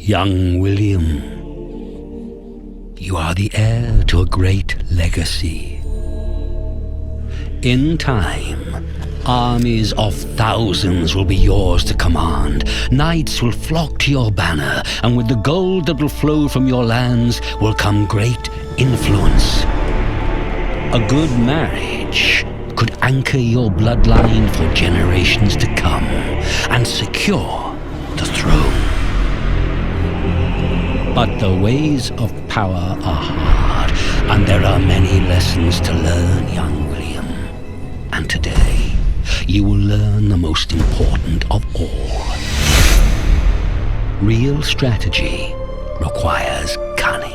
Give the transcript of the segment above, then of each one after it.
Young William, you are the heir to a great legacy. In time, armies of thousands will be yours to command. Knights will flock to your banner, and with the gold that will flow from your lands will come great influence. A good marriage could anchor your bloodline for generations to come and secure the throne. But the ways of power are hard, and there are many lessons to learn, young William. And today, you will learn the most important of all. Real strategy requires cunning.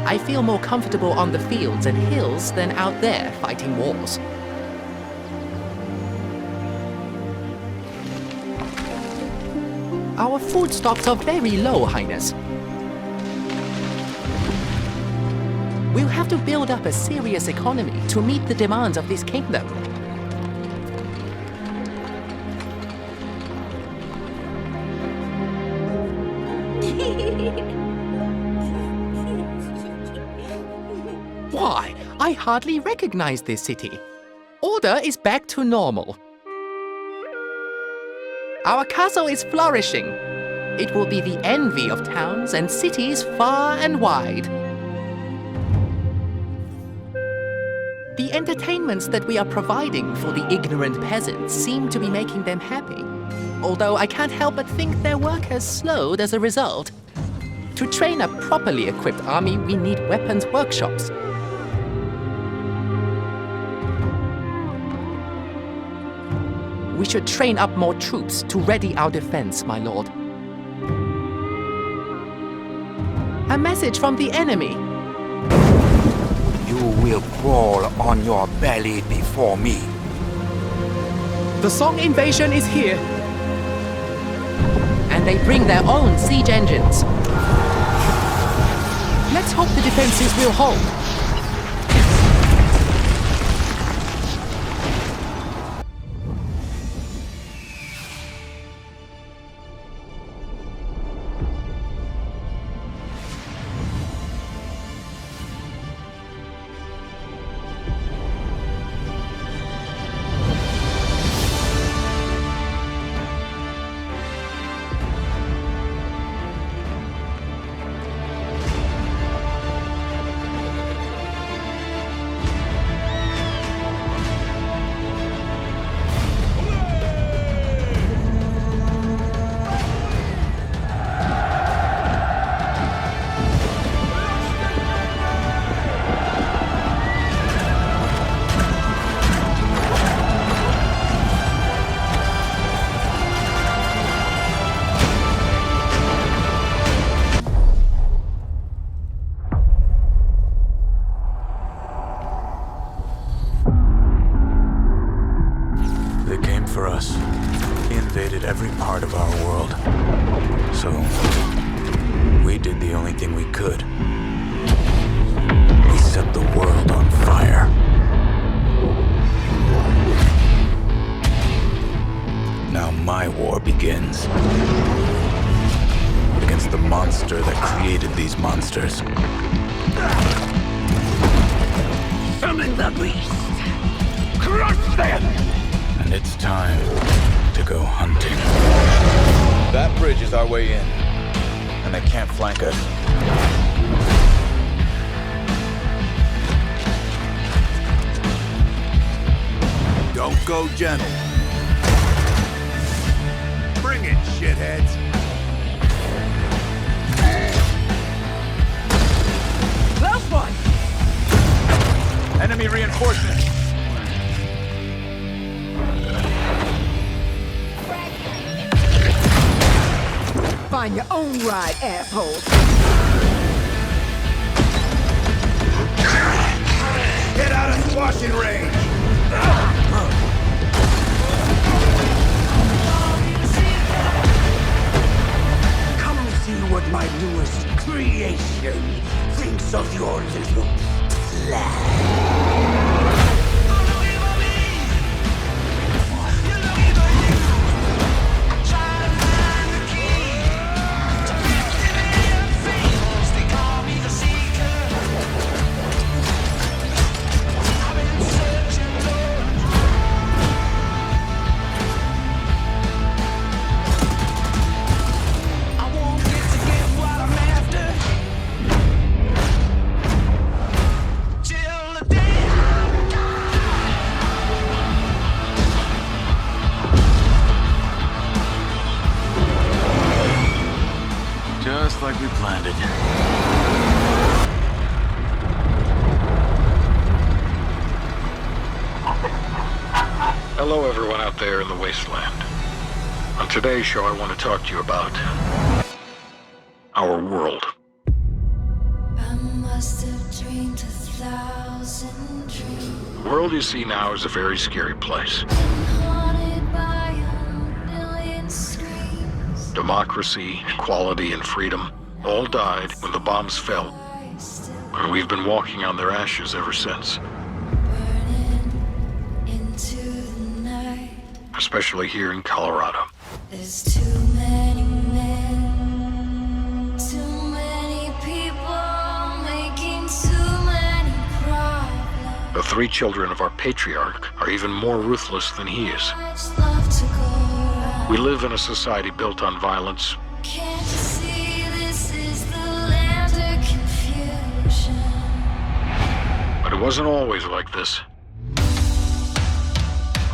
I feel more comfortable on the fields and hills than out there fighting wars. Our food stocks are very low, Highness. We'll have to build up a serious economy to meet the demands of this kingdom. Why, I hardly recognize this city. Order is back to normal. Our castle is flourishing. It will be the envy of towns and cities far and wide. The entertainments that we are providing for the ignorant peasants seem to be making them happy, although I can't help but think their work has slowed as a result. To train a properly equipped army, we need weapons workshops. We should train up more troops to ready our defense, my lord. A message from the enemy. You will crawl on your belly before me. The Song invasion is here. And they bring their own siege engines. Let's hope the defenses will hold. For us. He invaded every part of our world. So, we did the only thing we could. We set the world on fire. Now my war begins. Against the monster that created these monsters. Summon the beast! Crush them! And it's time to go hunting. That bridge is our way in, and they can't flank us. Don't go gentle. Bring it, shitheads. Close one! Enemy reinforcements! Find your own ride, asshole. of your little plan. Just like we planned it. Hello everyone out there in the Wasteland. On today's show I want to talk to you about our world. I must have dreamed 1,000 dreams. The world you see now is a very scary place. Haunted by a million screams. Democracy, equality, and freedom all died when the bombs fell, I still and we've been walking on their ashes ever since. burning into the night. Especially here in Colorado. There's too many men, too many people making too many problems. The three children of our patriarch are even more ruthless than he is. Much love to go around. We live in a society built on violence, Can't you see this is the land of confusion? but it wasn't always like this.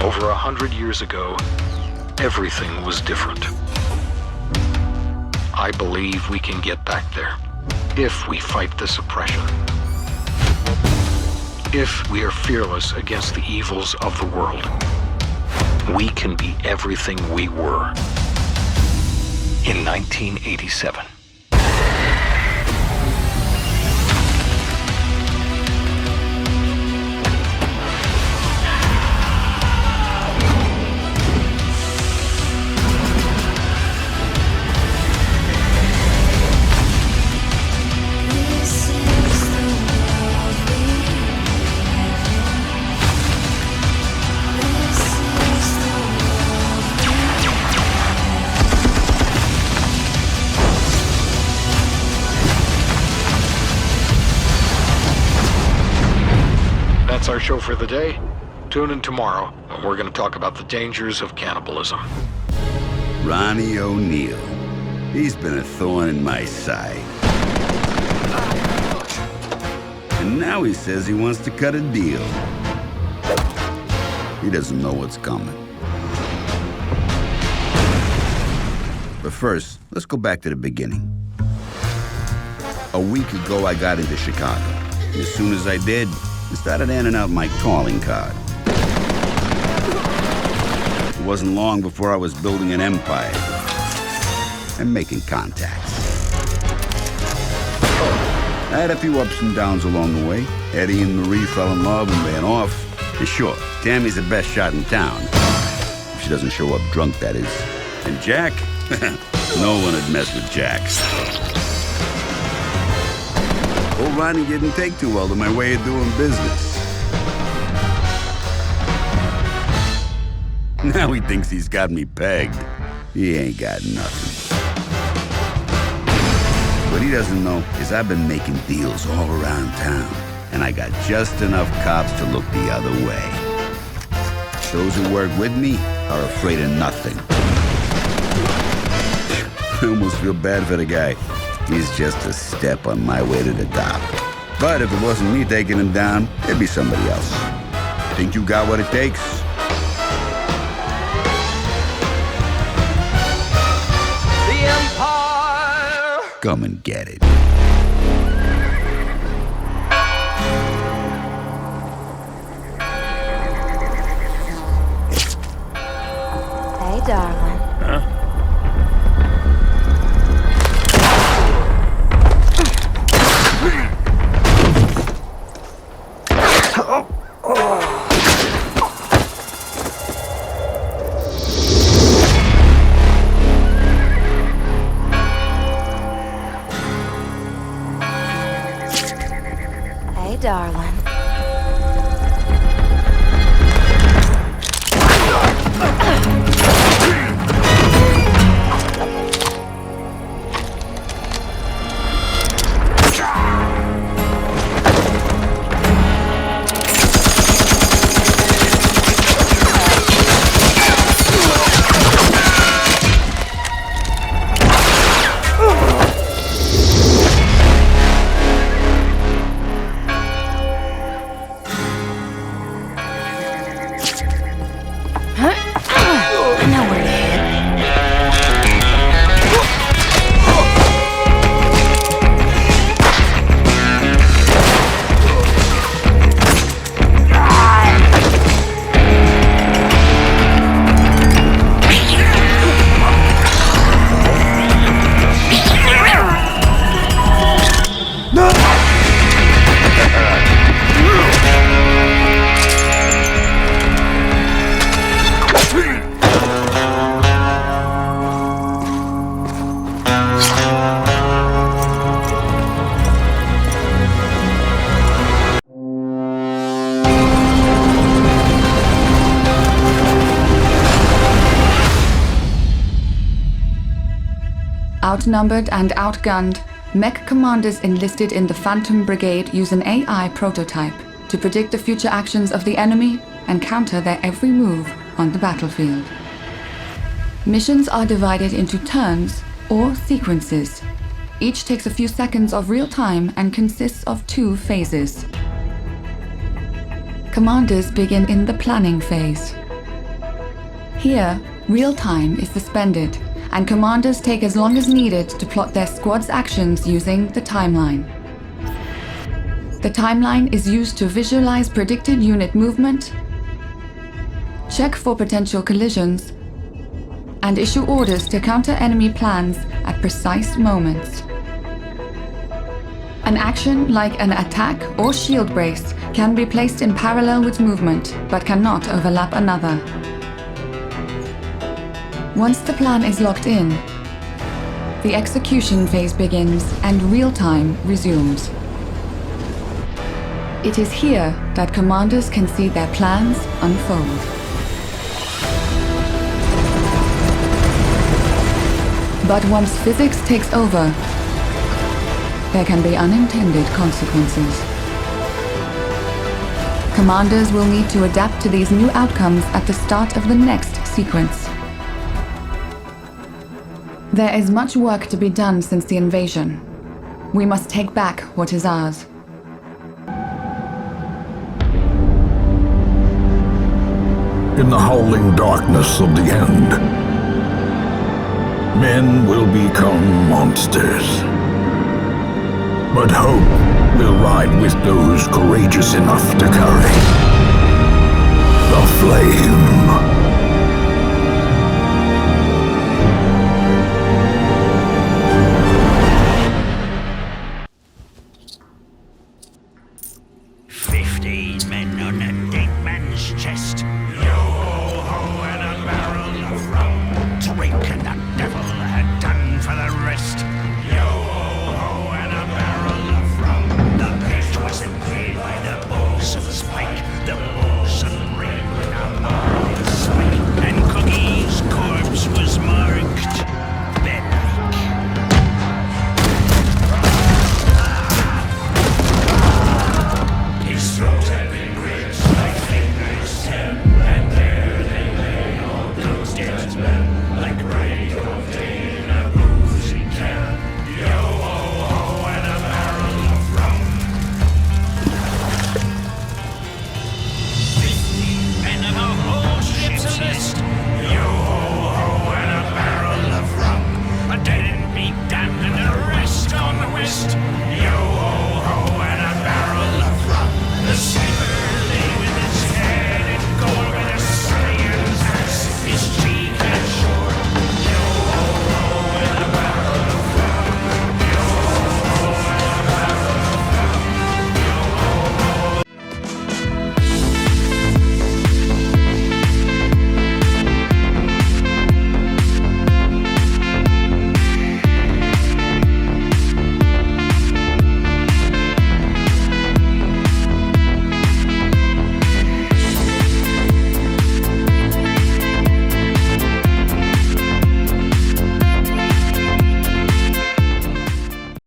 Over 100 years ago, everything was different. I believe we can get back there if we fight this oppression. If we are fearless against the evils of the world, we can be everything we were in 1987. This is the world we live in. This is the world we That's our show for the day. Tune in tomorrow, and we're going to talk about the dangers of cannibalism. Ronnie O'Neill. He's been a thorn in my side. And now he says he wants to cut a deal. He doesn't know what's coming. But first, let's go back to the beginning. A week ago, I got into Chicago. And as soon as I did, I started handing out my calling card. It wasn't long before I was building an empire and making contacts. I had a few ups and downs along the way. Eddie and Marie fell in love and ran off. And sure, Tammy's the best shot in town. If she doesn't show up drunk, that is. And Jack? No one would mess with Jack. Old Ronnie didn't take too well to my way of doing business. Now he thinks he's got me pegged. He ain't got nothing. What he doesn't know is I've been making deals all around town, and I got just enough cops to look the other way. Those who work with me are afraid of nothing. I almost feel bad for the guy. He's just a step on my way to the top. But if it wasn't me taking him down, it'd be somebody else. Think you got what it takes? The Empire! Come and get it. Hey, darling. Hey, darling. Outnumbered and outgunned, mech commanders enlisted in the Phantom Brigade use an AI prototype to predict the future actions of the enemy and counter their every move on the battlefield. Missions are divided into turns or sequences. Each takes a few seconds of real time and consists of 2 phases. Commanders begin in the planning phase. Here, real time is suspended, and commanders take as long as needed to plot their squad's actions using the timeline. The timeline is used to visualize predicted unit movement, check for potential collisions, and issue orders to counter enemy plans at precise moments. An action like an attack or shield brace can be placed in parallel with movement, but cannot overlap another. Once the plan is locked in, the execution phase begins and real-time resumes. It is here that commanders can see their plans unfold. But once physics takes over, there can be unintended consequences. Commanders will need to adapt to these new outcomes at the start of the next sequence. There is much work to be done since the invasion. We must take back what is ours. In the howling darkness of the end, men will become monsters. But hope will ride with those courageous enough to carry the flame.